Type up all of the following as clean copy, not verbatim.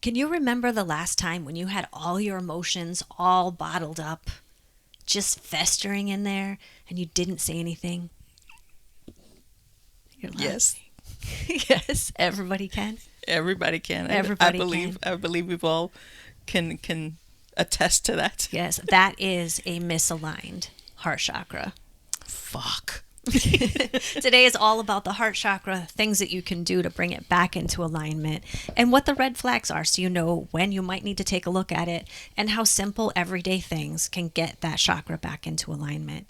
Can you remember the last time when you had all your emotions all bottled up, just festering in there, and you didn't say anything? You're Yes, laughing. Yes, everybody can. everybody can. I Everybody believe. can. I believe we've all can attest to that. Yes, that is a misaligned heart chakra. Fuck. Today is all about the heart chakra, things that you can do to bring it back into alignment, and what the red flags are so you know when you might need to take a look at it, and how simple everyday things can get that chakra back into alignment.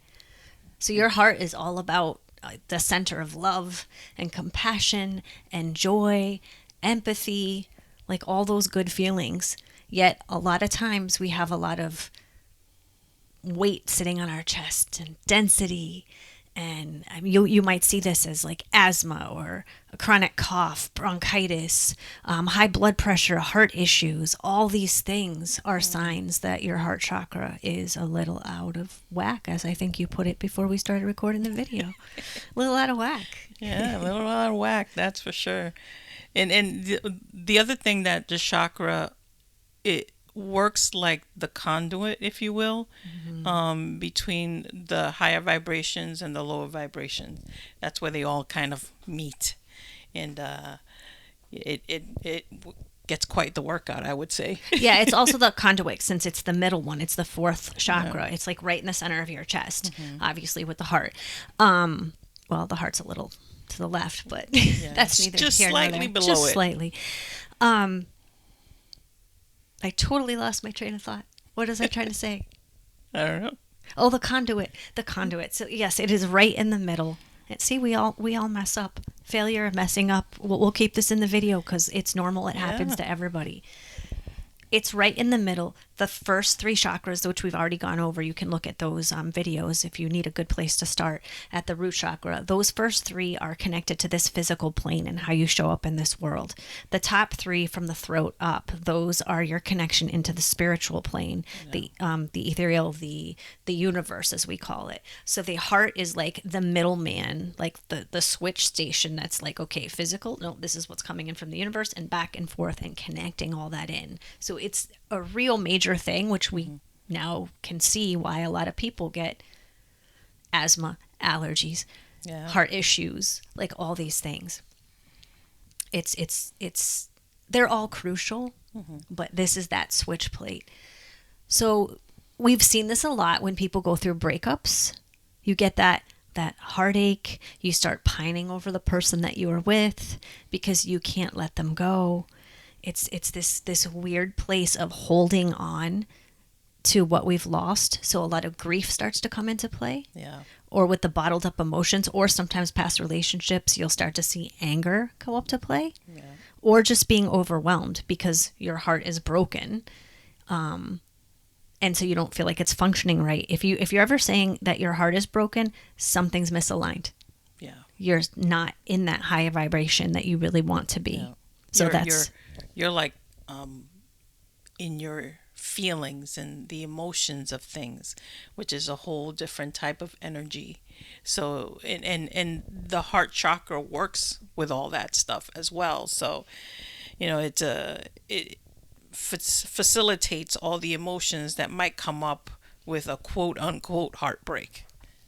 So your heart is all about the center of love and compassion and joy, empathy, like all those good feelings. Yet a lot of times we have a lot of weight sitting on our chest and density. And I mean, you might see this as like asthma or a chronic cough, bronchitis, high blood pressure, heart issues. All these things are signs that your heart chakra is a little out of whack, as I think you put it before we started recording the video. A little out of whack. Yeah, a little out of whack, that's for sure. And the other thing that the chakra, it works like the conduit, if you will, between the higher vibrations and the lower vibrations. That's where they all kind of meet, and it gets quite the workout, I would say. Yeah, it's also the conduit since it's the middle one. It's the fourth chakra. It's like right in the center of your chest, obviously with the heart. Well, the heart's a little to the left, but that's neither Just here nor slightly there. below Just it. slightly. I totally lost my train of thought. What was I trying to say? I don't know. Oh, the conduit. The conduit. So yes, it is right in the middle. And see, we all mess up. Failure, messing up. We'll keep this in the video because it's normal. It happens Yeah. to everybody. It's right in the middle. The first three chakras, which we've already gone over, you can look at those videos if you need a good place to start at the root chakra. Those first three are connected to this physical plane and how you show up in this world. The top three from the throat up, those are your connection into the spiritual plane, the ethereal, the universe as we call it. So the heart is like the middleman, like the switch station that's like, okay, physical, no, this is what's coming in from the universe and back and forth and connecting all that in. So it's a real major thing, which we now can see why a lot of people get asthma, allergies, Yeah. heart issues, like all these things. It's they're all crucial, but this is that switch plate. So we've seen this a lot when people go through breakups. You get that heartache, you start pining over the person that you were with because you can't let them go. It's this weird place of holding on to what we've lost. So a lot of grief starts to come into play. Yeah. Or with the bottled up emotions, or sometimes past relationships, you'll start to see anger come up to play. Yeah. Or just being overwhelmed because your heart is broken. And so you don't feel like it's functioning right. If you're ever saying that your heart is broken, something's misaligned. Yeah. You're not in that high vibration that you really want to be. Yeah. So you're, that's you're like in your feelings and the emotions of things, which is a whole different type of energy. So and the heart chakra works with all that stuff as well. So it facilitates all the emotions that might come up with a quote unquote heartbreak.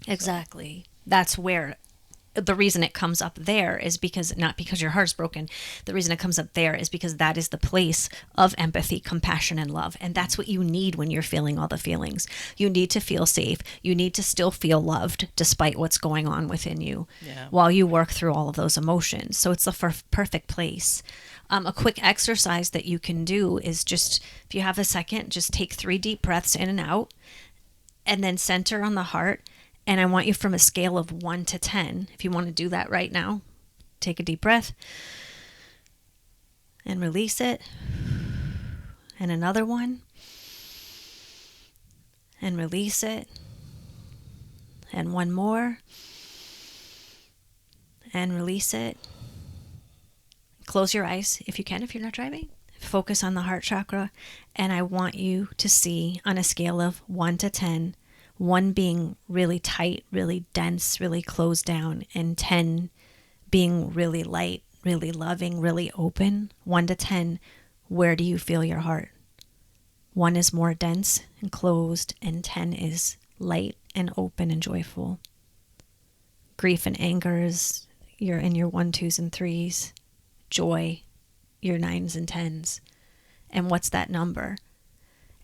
exactly. That's where the reason it comes up there is because not because your heart's broken. The reason it comes up there is because that is the place of empathy, compassion, and love. And that's what you need when you're feeling all the feelings. You need to feel safe. You need to still feel loved despite what's going on within you Yeah. while you work through all of those emotions. So it's the perfect place. A quick exercise that you can do is just, if you have a second, just take 3 deep breaths in and out and then center on the heart. And I want you from a scale of 1 to 10. If you want to do that right now, take a deep breath and release it. And another one. And release it. And one more. And release it. Close your eyes if you can, if you're not driving. Focus on the heart chakra. And I want you to see on a scale of 1 to 10, 1 being really tight, really dense, really closed down, and 10 being really light, really loving, really open. 1 to 10, Where do you feel your heart? 1 is more dense and closed, and 10 is light and open and joyful. Grief and anger is you're in your 1, 2s, and 3s. Joy, your 9s and 10s. And what's that number?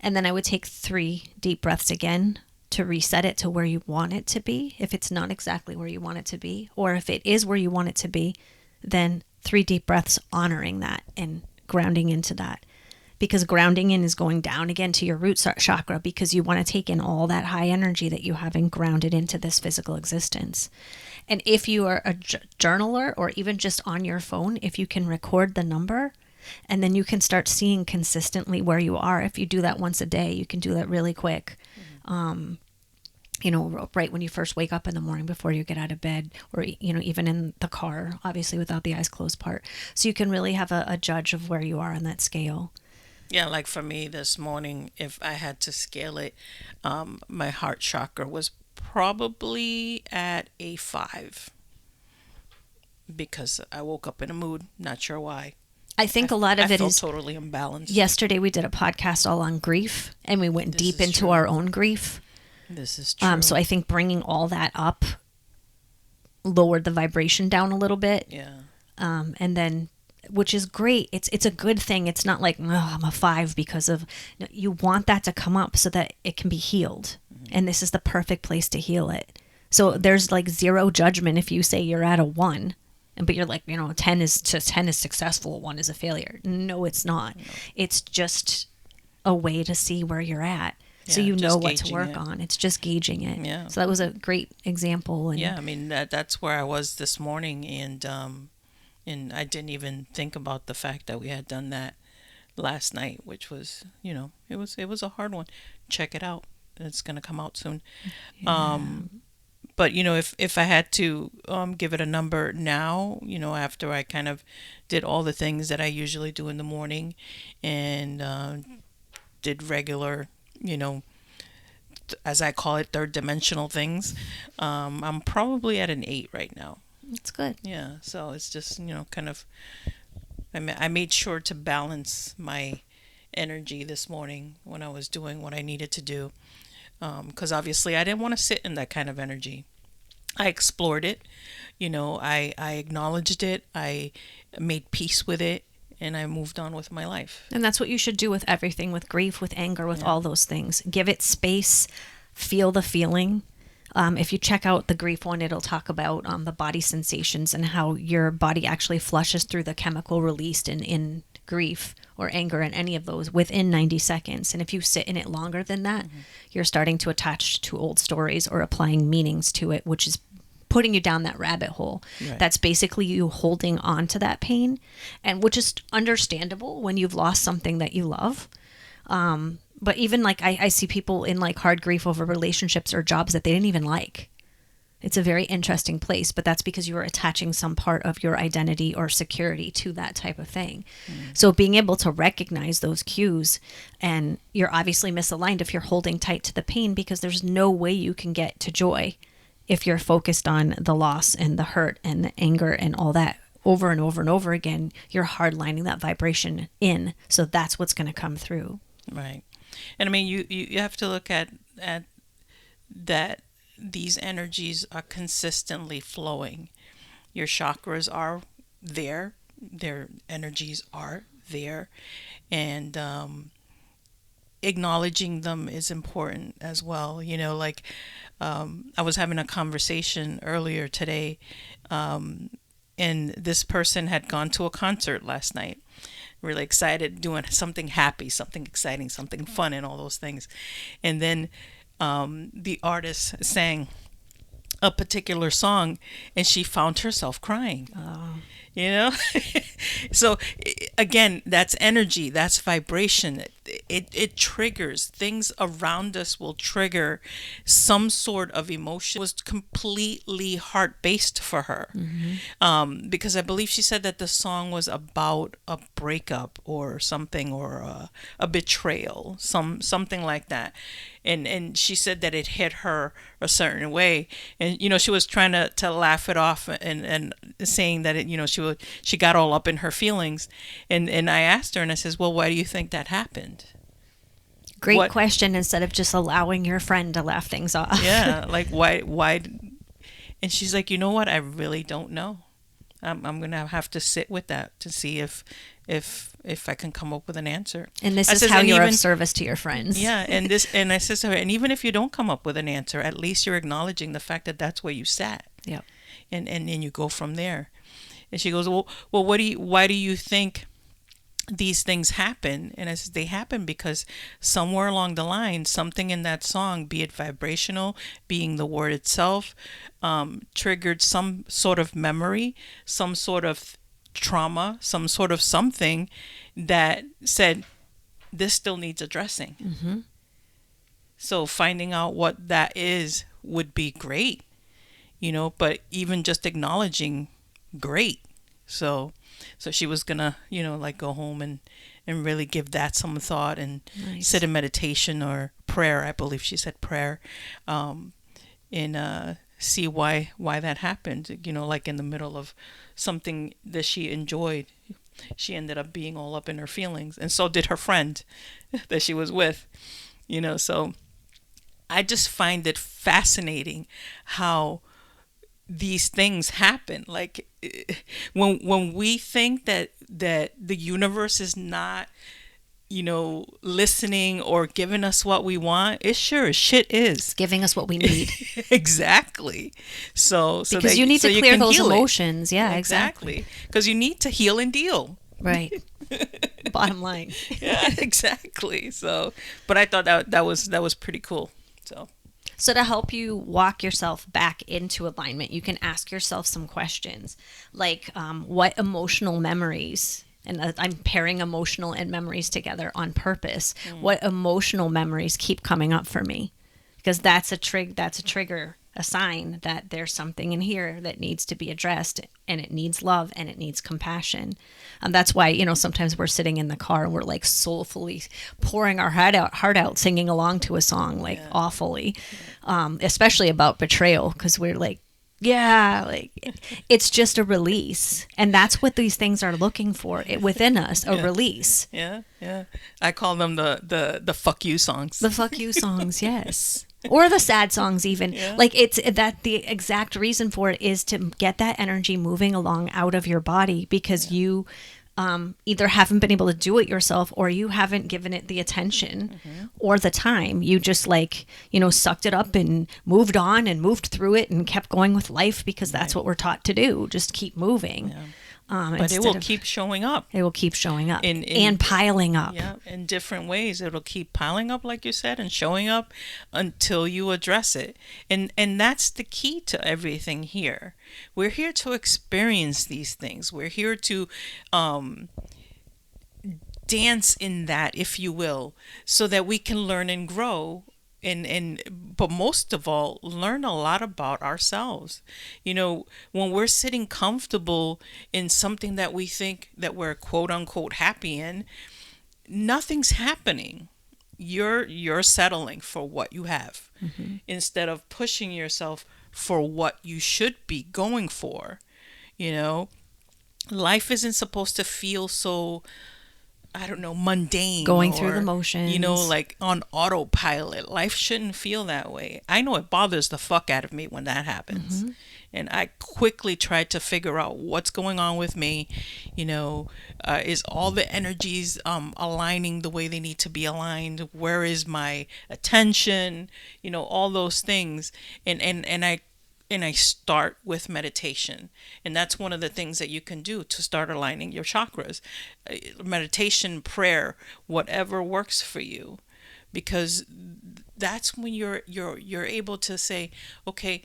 And then I would take 3 deep breaths again to reset it to where you want it to be, if it's not exactly where you want it to be. Or if it is where you want it to be, then 3 deep breaths honoring that and grounding into that. Because grounding in is going down again to your root chakra, because you want to take in all that high energy that you have and ground it into this physical existence. And if you are a journaler, or even just on your phone, if you can record the number, and then you can start seeing consistently where you are. If you do that once a day, you can do that really quick. Right when you first wake up in the morning before you get out of bed, or, even in the car, obviously without the eyes closed part. So you can really have a judge of where you are on that scale. Yeah, like for me this morning, if I had to scale it, my heart chakra was probably at a 5, because I woke up in a mood, not sure why. I think a lot of I it felt is totally imbalanced. Yesterday we did a podcast all on grief, and we went deep into true. our own grief. This is true. So I think bringing all that up lowered the vibration down a little bit. Yeah. And then, which is great. It's a good thing. It's not like, I'm a 5 because of, no, you want that to come up so that it can be healed. And this is the perfect place to heal it. So there's like zero judgment if you say you're at a 1, but you're like, 10 is successful, 1 is a failure. No, it's not. No. It's just a way to see where you're at. So you know what to work on. It's just gauging it. Yeah. So that was a great example. And yeah, I mean that's where I was this morning, and I didn't even think about the fact that we had done that last night, which was, it was a hard one. Check it out. It's gonna come out soon. Yeah. But if I had to give it a number now, after I kind of did all the things that I usually do in the morning, and did regular, as I call it, third dimensional things, I'm probably at an 8 right now. That's good. Yeah. So it's just, kind of, I made sure to balance my energy this morning when I was doing what I needed to do. Because obviously I didn't want to sit in that kind of energy. I explored it, I acknowledged it, I made peace with it, and I moved on with my life. And that's what you should do with everything, with grief, with anger, with all those things. Give it space, feel the feeling. If you check out the grief one, it'll talk about the body sensations and how your body actually flushes through the chemical released in grief or anger and any of those within 90 seconds. And if you sit in it longer than that, you're starting to attach to old stories or applying meanings to it, which is putting you down that rabbit hole. Right. That's basically you holding on to that pain, and which is understandable when you've lost something that you love. But even like I see people in like hard grief over relationships or jobs that they didn't even like. It's a very interesting place, but that's because you are attaching some part of your identity or security to that type of thing. So being able to recognize those cues, and you're obviously misaligned if you're holding tight to the pain, because there's no way you can get to joy if you're focused on the loss and the hurt and the anger and all that over and over and over again. You're hardlining that vibration in. So that's what's going to come through. Right. And I mean, you have to look at that these energies are consistently flowing. Your chakras are there. Their energies are there. And acknowledging them is important as well. I was having a conversation earlier today, and this person had gone to a concert last night. Really excited, doing something happy, something exciting, something fun, and all those things. And then the artist sang a particular song, and she found herself crying. Oh. So again, that's energy, that's vibration. It triggers things around us, will trigger some sort of emotion. It was completely heart-based for her. Because I believe she said that the song was about a breakup or something, or a betrayal, something like that. And she said that it hit her a certain way, and she was trying to laugh it off, and saying that she she got all up in her feelings, and I asked her, and I says, well, why do you think that happened? Great question, instead of just allowing your friend to laugh things off. Yeah, like why? And she's like, you know what? I really don't know. I'm gonna have to sit with that to see if I can come up with an answer. And this is how you're of service to your friends. Yeah, and I said to her, and even if you don't come up with an answer, at least you're acknowledging the fact that that's where you sat. Yeah. And you go from there. And she goes, well, why do you think these things happen? And I said, they happen because somewhere along the line, something in that song, be it vibrational, being the word itself, triggered some sort of memory, some sort of trauma, some sort of something that said, this still needs addressing. Mm-hmm. So finding out what that is would be great, but even just acknowledging, great. So she was gonna, like go home and really give that some thought and sit in meditation or prayer. I believe she said prayer, and see why that happened. Like in the middle of something that she enjoyed, she ended up being all up in her feelings, and so did her friend that she was with. So I just find it fascinating how these things happen. Like when we think that the universe is not, listening or giving us what we want, it sure as shit is. It's giving us what we need. Exactly. So because you need to clear those emotions. Yeah, exactly. Because you need to heal and deal. Right. Bottom line. Yeah, exactly. So, but I thought that was pretty cool. So to help you walk yourself back into alignment, you can ask yourself some questions like what emotional memories, and I'm pairing emotional and memories together on purpose. What emotional memories keep coming up for me? Because that's a trigger, a sign that there's something in here that needs to be addressed, and it needs love and it needs compassion. That's why, sometimes we're sitting in the car and we're like soulfully pouring our heart out, singing along to a song, like awfully, especially about betrayal, because we're like, it's just a release. And that's what these things are looking for within us, a release. Yeah. I call them the fuck you songs. The fuck you songs, yes. Or the sad songs even. Yeah. Like it's that the exact reason for it is to get that energy moving along out of your body, because you either haven't been able to do it yourself, or you haven't given it the attention or the time. You just sucked it up and moved on and moved through it and kept going with life, because that's what we're taught to do. Just keep moving. Yeah. But it will keep showing up. It will keep showing up and piling up. Yeah, in different ways. It'll keep piling up, like you said, and showing up until you address it. And that's the key to everything here. We're here to experience these things. We're here to dance in that, if you will, so that we can learn and grow. But most of all, learn a lot about ourselves. When we're sitting comfortable in something that we think that we're quote unquote happy in, nothing's happening. You're settling for what you have instead of pushing yourself for what you should be going for. Life isn't supposed to feel so, I don't know, mundane. Going through the motions. Like on autopilot. Life shouldn't feel that way. I know it bothers the fuck out of me when that happens. And I quickly try to figure out what's going on with me. Is all the energies aligning the way they need to be aligned? Where is my attention? All those things. And I start with meditation. And that's one of the things that you can do to start aligning your chakras. Meditation, prayer, whatever works for you. Because that's when you're able to say, okay,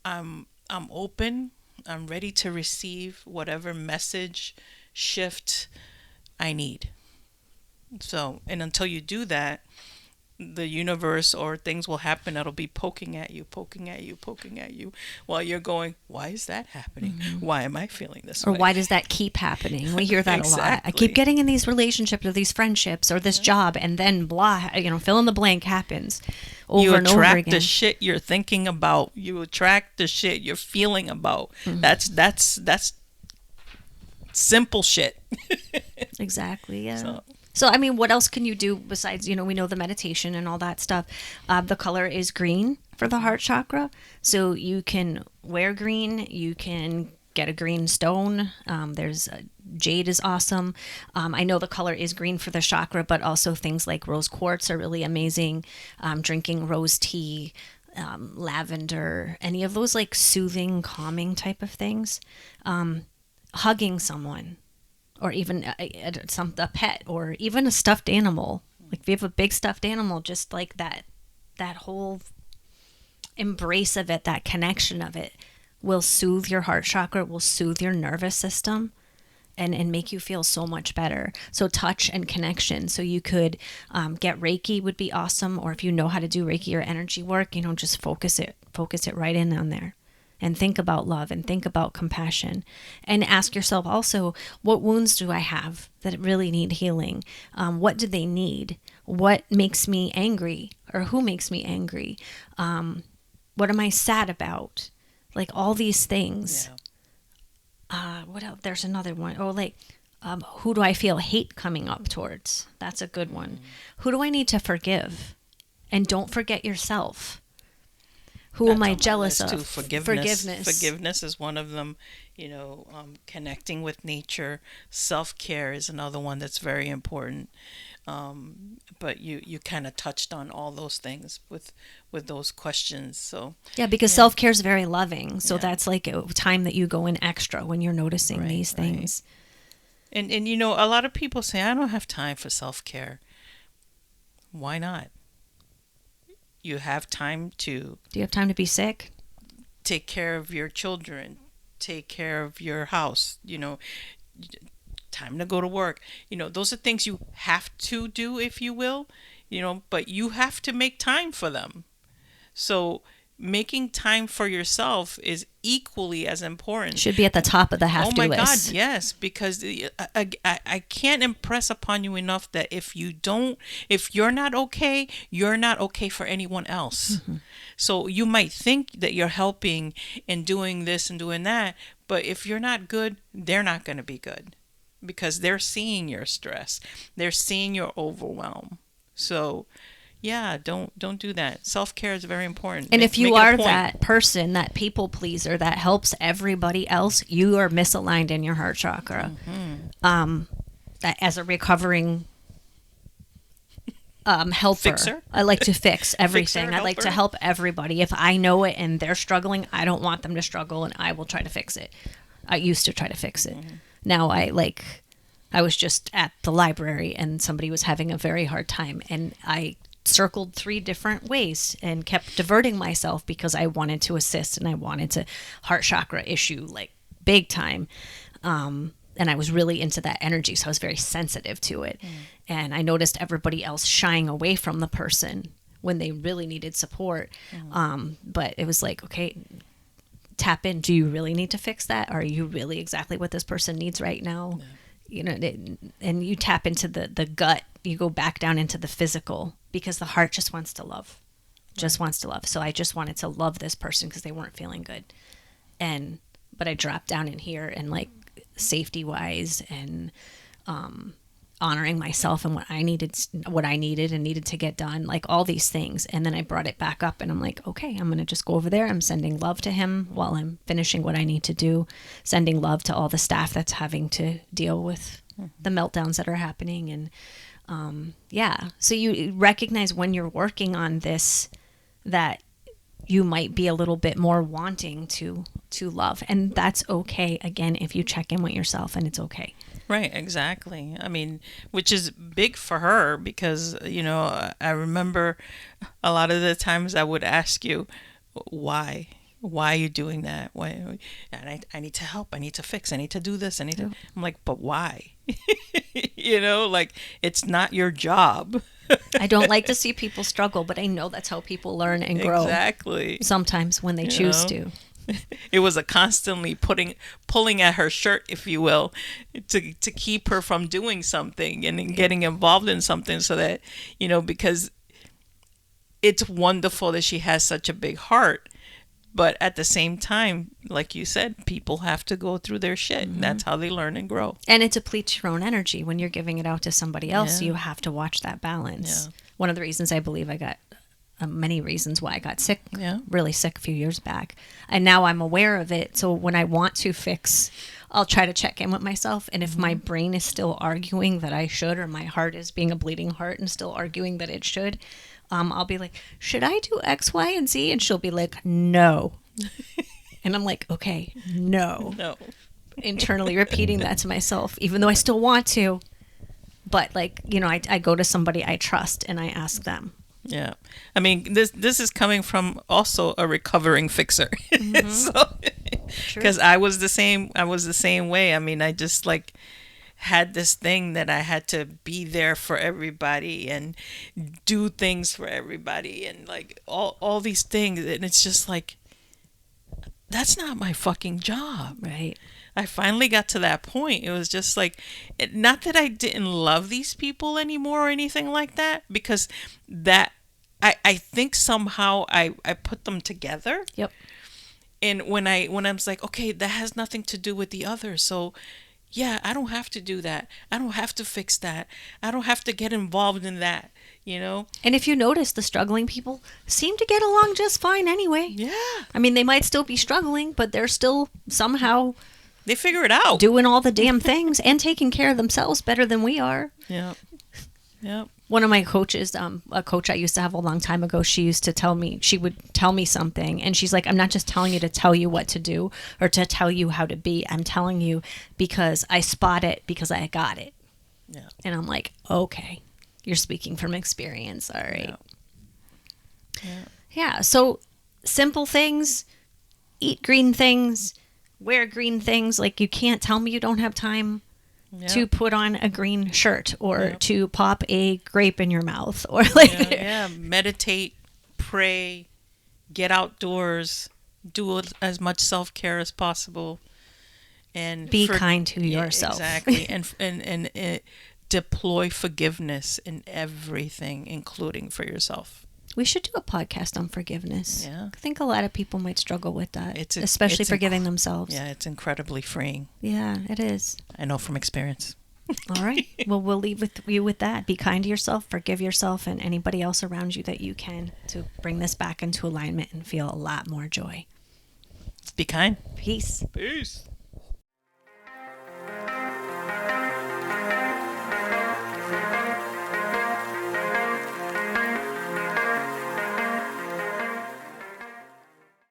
I'm open. I'm ready to receive whatever message shift I need. So, and until you do that, the universe or things will happen that'll be poking at you while you're going, why is that happening? Why am I feeling this way? Or why does that keep happening? We hear that a lot. I keep getting in these relationships or these friendships or this job, and then blah, fill in the blank happens over and over again. You attract the shit you're thinking about. You attract the shit you're feeling about. That's simple shit. Exactly. Yeah. So, So, I mean, what else can you do besides, we know the meditation and all that stuff. The color is green for the heart chakra. So you can wear green. You can get a green stone. Jade is awesome. I know the color is green for the chakra, but also things like rose quartz are really amazing. Drinking rose tea, lavender, any of those like soothing, calming type of things. Hugging someone, or even a pet, or even a stuffed animal. Like if you have a big stuffed animal, just like that whole embrace of it, that connection of it, will soothe your heart chakra, will soothe your nervous system, and make you feel so much better. So touch and connection. So you could get Reiki would be awesome, or if you know how to do Reiki or energy work, just focus it right in on there. And think about love and think about compassion. And ask yourself also, what wounds do I have that really need healing? What do they need? What makes me angry? Or who makes me angry? What am I sad about? Like all these things. yeah. What else? There's another one. Oh, like, who do I feel hate coming up towards? That's a good one. Who do I need to forgive? And don't forget yourself. Who That's am I on my jealous list, of? too. Forgiveness is one of them. Connecting with nature. Self-care is another one that's very important. But you kind of touched on all those things with those questions. So Yeah, because self-care is very loving. So Yeah. that's like a time that you go in extra when you're noticing Right, these things. and a lot of people say, I don't have time for self-care. Why not? You have time to Do you have time to be sick? take care of your children, take care of your house, time to go to work. Those are things you have to do, if you will, but you have to make time for them. So making time for yourself is equally as important. Should be at the top of the Oh have-to my list. God, yes, because I can't impress upon you enough that if you're not okay, you're not okay for anyone else. Mm-hmm. So you might think that you're helping and doing this and doing that, but if you're not good, they're not going to be good because they're seeing your stress. They're seeing your overwhelm. So yeah, don't do that. Self-care is very important. And if you Make it a are point. that person, that people pleaser that helps everybody else, you are misaligned in your heart chakra. That as a recovering helper, Fixer? I like to fix everything. Fixer, I like to helper? help everybody. If I know it and they're struggling, I don't want them to struggle, and I will try to fix it. I used to try to fix it. Now I was just at the library and somebody was having a very hard time, and I circled 3 different ways and kept diverting myself because I wanted to assist and I wanted to heart chakra issue like big time. And I was really into that energy, so I was very sensitive to it. And I noticed everybody else shying away from the person when they really needed support. But it was like, okay, tap in. Do you really need to fix that? Are you really exactly what this person needs right now? And you tap into the gut. You go back down into the physical because the heart just wants to love. So I just wanted to love this person because they weren't feeling good. But I dropped down in here and like safety wise and honoring myself and what I needed and needed to get done, like all these things. And then I brought it back up and I'm like, okay, I'm going to just go over there. I'm sending love to him while I'm finishing what I need to do, sending love to all the staff that's having to deal with the meltdowns that are happening. And so you recognize when you're working on this that you might be a little bit more wanting to love, and that's okay. Again, if you check in with yourself, and it's okay. Right, exactly. I mean, which is big for her because, I remember a lot of the times I would ask you, why? Why are you doing that? Why? And I need to help. I need to fix. I need to do this. I'm like, but why? Like it's not your job. I don't like to see people struggle, but I know that's how people learn and grow. Exactly. Sometimes when they choose to. It was a constantly pulling at her shirt, if you will, to keep her from doing something and getting involved in something so that, because it's wonderful that she has such a big heart, But at the same time, like you said, people have to go through their shit. Mm-hmm. And that's how they learn and grow. And it depletes your own energy when you're giving it out to somebody else. Yeah. You have to watch that balance. Yeah. One of the reasons I believe I got many reasons why I got sick, Yeah. really sick a few years back. And now I'm aware of it. So when I want to fix, I'll try to check in with myself. And if my brain is still arguing that I should, or my heart is being a bleeding heart and still arguing that it should, I'll be like, should I do X, Y, and Z? And she'll be like, no. And I'm like, okay, no. No. Internally repeating that to myself, even though I still want to. But like, you know, I go to somebody I trust and I ask them. Yeah. I mean, this is coming from also a recovering fixer. So, because I was the same way. I mean, I just like had this thing that I had to be there for everybody and do things for everybody and like all these things. And it's just like, that's not my fucking job. Right. I finally got to that point. It was just like, not that I didn't love these people anymore or anything like that, because that I think somehow I put them together. Yep. And when I was like, okay, that has nothing to do with the other. So yeah, I don't have to do that. I don't have to fix that. I don't have to get involved in that, you know? And if you notice, the struggling people seem to get along just fine anyway. Yeah. I mean, they might still be struggling, but they're still somehow They figure it out. doing all the damn things and taking care of themselves better than we are. Yeah. Yeah. One of my coaches, a coach I used to have a long time ago, she would tell me something, and she's like, I'm not just telling you to tell you what to do or to tell you how to be. I'm telling you because I spot it, because I got it. Yeah. And I'm like, okay, you're speaking from experience. All right. Yeah. So simple things, eat green things, wear green things. Like, you can't tell me you don't have time to put on a green shirt or to pop a grape in your mouth or like meditate, pray, get outdoors, do as much self-care as possible, and be kind to yourself. Exactly. and deploy forgiveness in everything, including for yourself. We should do a podcast on forgiveness. Yeah. I think a lot of people might struggle with that, especially it's forgiving themselves. Yeah, it's incredibly freeing. Yeah, it is. I know from experience. All right. Well, we'll leave you with that. Be kind to yourself, forgive yourself and anybody else around you that you can, to bring this back into alignment and feel a lot more joy. Be kind. Peace. Peace.